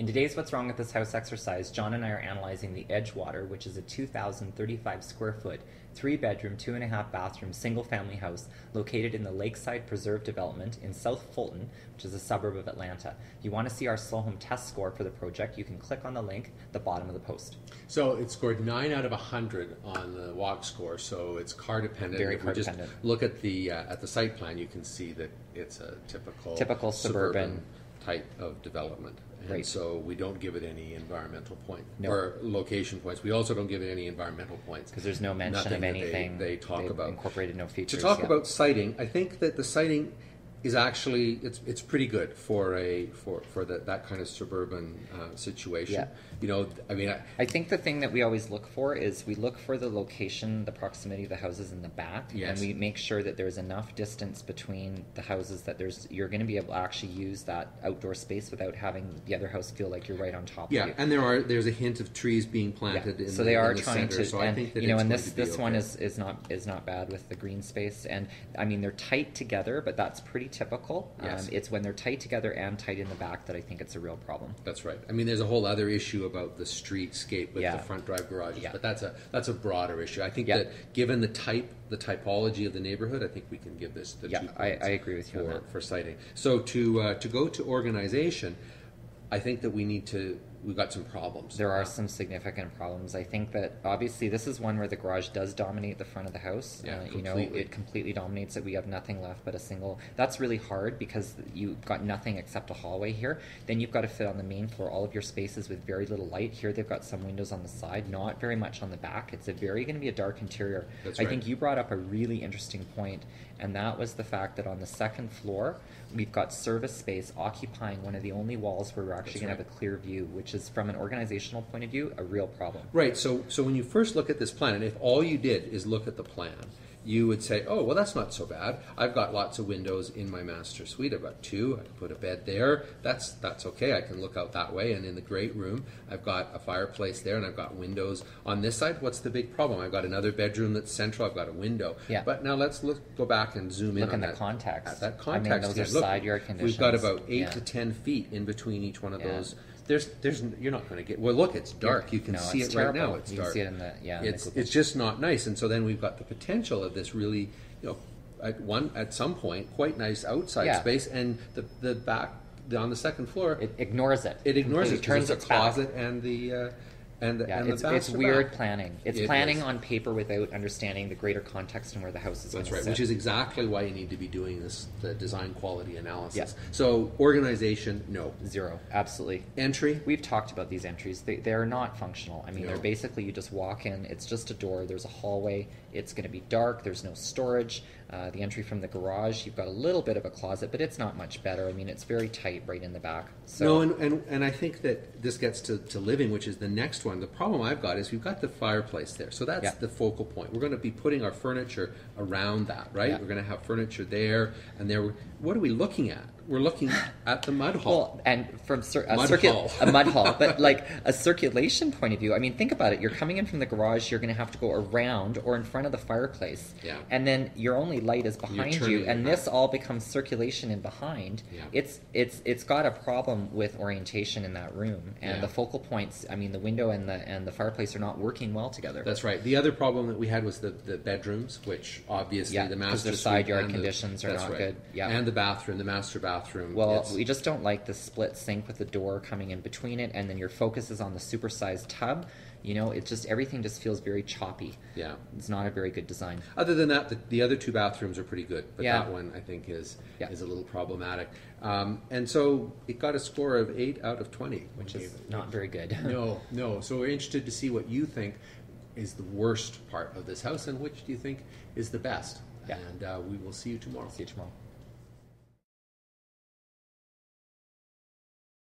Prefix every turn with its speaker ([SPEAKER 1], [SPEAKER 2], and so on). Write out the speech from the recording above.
[SPEAKER 1] In today's What's Wrong with This House exercise, John and I are analyzing the Edgewater, which is a 2,035 square foot, 3-bedroom, 2.5-bathroom, single-family house located in the Lakeside Preserve development in South Fulton, which is a suburb of Atlanta. If you want to see our slow home test score for the project, you can click on the link at the bottom of the post.
[SPEAKER 2] So it scored 9 out of 100 on the walk score, so it's car dependent.
[SPEAKER 1] Very
[SPEAKER 2] if
[SPEAKER 1] car
[SPEAKER 2] we
[SPEAKER 1] dependent.
[SPEAKER 2] Just look at the site plan, you can see that it's a typical
[SPEAKER 1] suburban
[SPEAKER 2] type of development. And
[SPEAKER 1] Right.
[SPEAKER 2] so we don't give it any environmental point
[SPEAKER 1] No.
[SPEAKER 2] or location points. We also don't give it any environmental points
[SPEAKER 1] Because there's no mention
[SPEAKER 2] Nothing
[SPEAKER 1] of
[SPEAKER 2] that
[SPEAKER 1] anything
[SPEAKER 2] they talk
[SPEAKER 1] They've
[SPEAKER 2] about.
[SPEAKER 1] incorporated no features.
[SPEAKER 2] To talk
[SPEAKER 1] yet.
[SPEAKER 2] about siting, I think that the siting is actually it's pretty good for that kind of suburban situation.
[SPEAKER 1] Yeah.
[SPEAKER 2] You know, I mean,
[SPEAKER 1] I think the thing that we always look for is we look for the location, the proximity of the houses in the back,
[SPEAKER 2] Yes.
[SPEAKER 1] and we make sure that there's enough distance between the houses that you're going to be able to actually use that outdoor space without having the other house feel like you're right on top of
[SPEAKER 2] yeah,
[SPEAKER 1] you.
[SPEAKER 2] and there's a hint of trees being planted.
[SPEAKER 1] Yeah.
[SPEAKER 2] In
[SPEAKER 1] So
[SPEAKER 2] the,
[SPEAKER 1] they are
[SPEAKER 2] in the
[SPEAKER 1] trying
[SPEAKER 2] center,
[SPEAKER 1] to,
[SPEAKER 2] so
[SPEAKER 1] and
[SPEAKER 2] I think that
[SPEAKER 1] you know,
[SPEAKER 2] it's
[SPEAKER 1] and
[SPEAKER 2] going
[SPEAKER 1] this
[SPEAKER 2] to be
[SPEAKER 1] this one
[SPEAKER 2] okay.
[SPEAKER 1] is not bad with the green space, and I mean they're tight together, but that's pretty typical.
[SPEAKER 2] Yes.
[SPEAKER 1] It's when they're tight together and tight in the back that I think it's a real problem.
[SPEAKER 2] That's right. I mean, there's a whole other issue about the streetscape with
[SPEAKER 1] Yeah.
[SPEAKER 2] the front drive garages,
[SPEAKER 1] Yeah.
[SPEAKER 2] but that's a broader issue. I think
[SPEAKER 1] Yeah.
[SPEAKER 2] that given the typology of the neighborhood, I think we can give this the
[SPEAKER 1] Yeah,
[SPEAKER 2] 2
[SPEAKER 1] I
[SPEAKER 2] points
[SPEAKER 1] agree with you on that.
[SPEAKER 2] for siting. So to go to organization, I think that we've got some problems.
[SPEAKER 1] There are some significant problems. I think that obviously this is one where the garage does dominate the front of the house.
[SPEAKER 2] Yeah,
[SPEAKER 1] You know,
[SPEAKER 2] completely.
[SPEAKER 1] it completely dominates it. We have nothing left but a single. That's really hard because you've got nothing except a hallway here. Then you've got to fit on the main floor all of your spaces with very little light. Here they've got some windows on the side, not very much on the back. It's going to be a dark interior.
[SPEAKER 2] That's
[SPEAKER 1] I
[SPEAKER 2] right.
[SPEAKER 1] think you brought up a really interesting point, and that was the fact that on the second floor we've got service space occupying one of the only walls where we're actually
[SPEAKER 2] That's
[SPEAKER 1] going to have a clear view, which is from an organizational point of view a real problem.
[SPEAKER 2] Right. So when you first look at this plan, and if all you did is look at the plan, you would say, oh, well, that's not so bad. I've got lots of windows in my master suite. I've got 2. I can put a bed there. That's okay. I can look out that way. And in the great room, I've got a fireplace there, and I've got windows on this side. What's the big problem? I've got another bedroom that's central. I've got a window.
[SPEAKER 1] Yeah.
[SPEAKER 2] But now let's go back and zoom in
[SPEAKER 1] Look
[SPEAKER 2] on
[SPEAKER 1] in the context.
[SPEAKER 2] At that
[SPEAKER 1] I mean,
[SPEAKER 2] context.
[SPEAKER 1] those
[SPEAKER 2] again.
[SPEAKER 1] are
[SPEAKER 2] Look,
[SPEAKER 1] side yard
[SPEAKER 2] we've got
[SPEAKER 1] conditions.
[SPEAKER 2] about 8
[SPEAKER 1] Yeah.
[SPEAKER 2] to 10 feet in between each one of
[SPEAKER 1] Yeah.
[SPEAKER 2] those. There's you're not going to get. Well, look, it's dark. You can
[SPEAKER 1] No,
[SPEAKER 2] see
[SPEAKER 1] it's
[SPEAKER 2] it right
[SPEAKER 1] terrible.
[SPEAKER 2] now. It's
[SPEAKER 1] You
[SPEAKER 2] dark.
[SPEAKER 1] can see it in the in the
[SPEAKER 2] It's
[SPEAKER 1] Google.
[SPEAKER 2] just not nice. And so then we've got the potential of this really, you know, at some point quite nice outside
[SPEAKER 1] Yeah.
[SPEAKER 2] space, and the back on the second floor
[SPEAKER 1] It ignores it.
[SPEAKER 2] it ignores
[SPEAKER 1] Completely
[SPEAKER 2] it.
[SPEAKER 1] turns
[SPEAKER 2] Turns
[SPEAKER 1] its
[SPEAKER 2] a
[SPEAKER 1] back.
[SPEAKER 2] closet and the
[SPEAKER 1] Yeah,
[SPEAKER 2] and the
[SPEAKER 1] it's
[SPEAKER 2] back.
[SPEAKER 1] weird planning. It's
[SPEAKER 2] It
[SPEAKER 1] planning
[SPEAKER 2] is.
[SPEAKER 1] on paper without understanding the greater context and where the house is going
[SPEAKER 2] That's
[SPEAKER 1] to
[SPEAKER 2] right,
[SPEAKER 1] sit.
[SPEAKER 2] which is exactly why you need to be doing the design quality analysis.
[SPEAKER 1] Yeah.
[SPEAKER 2] So organization, no.
[SPEAKER 1] 0. Absolutely.
[SPEAKER 2] Entry,
[SPEAKER 1] We've talked about these entries. They're not functional. I mean,
[SPEAKER 2] No.
[SPEAKER 1] they're basically you just walk in. It's just a door. There's a hallway. It's going to be dark. There's no storage. The entry from the garage, you've got a little bit of a closet, but it's not much better. I mean, it's very tight right in the back. So
[SPEAKER 2] no, and I think that this gets to living, which is the next one. The problem I've got is we've got the fireplace there, so that's
[SPEAKER 1] Yeah.
[SPEAKER 2] the focal point. We're going to be putting our furniture around that, right?
[SPEAKER 1] Yeah.
[SPEAKER 2] We're going to have furniture there, and there. What are we looking at? We're looking at the mud hall.
[SPEAKER 1] Well, and from
[SPEAKER 2] Mud hall.
[SPEAKER 1] a mud hall, but like a circulation point of view, I mean, think about it. You're coming in from the garage, you're going to have to go around or in front of the fireplace,
[SPEAKER 2] Yeah.
[SPEAKER 1] and then your only light is behind
[SPEAKER 2] turning
[SPEAKER 1] you,
[SPEAKER 2] your
[SPEAKER 1] and
[SPEAKER 2] back.
[SPEAKER 1] this all becomes circulation in behind.
[SPEAKER 2] Yeah.
[SPEAKER 1] It's got a problem with orientation in that room, and
[SPEAKER 2] Yeah.
[SPEAKER 1] the focal points. I mean, the window and the fireplace are not working well together.
[SPEAKER 2] That's right. The other problem that we had was the bedrooms, which obviously
[SPEAKER 1] Yeah,
[SPEAKER 2] the
[SPEAKER 1] 'cause
[SPEAKER 2] master
[SPEAKER 1] their
[SPEAKER 2] suite
[SPEAKER 1] side yard
[SPEAKER 2] and
[SPEAKER 1] conditions are
[SPEAKER 2] that's
[SPEAKER 1] not
[SPEAKER 2] right.
[SPEAKER 1] good. Yeah.
[SPEAKER 2] And the bathroom, the master bathroom.
[SPEAKER 1] Well,
[SPEAKER 2] it's-
[SPEAKER 1] we just don't like the split sink with the door coming in between it, and then your focus is on the supersized tub. You know, it just everything just feels very choppy.
[SPEAKER 2] yeah.
[SPEAKER 1] It's not a very good design.
[SPEAKER 2] Other than that, the other 2 bathrooms are pretty good, but
[SPEAKER 1] Yeah.
[SPEAKER 2] that one I think is
[SPEAKER 1] Yeah.
[SPEAKER 2] a little problematic. And so it got a score of 8 out of 20,
[SPEAKER 1] Which is not very good.
[SPEAKER 2] no. So we're interested to see what you think is the worst part of this house, and which do you think is the best.
[SPEAKER 1] Yeah.
[SPEAKER 2] And we will see you tomorrow.
[SPEAKER 1] See you tomorrow.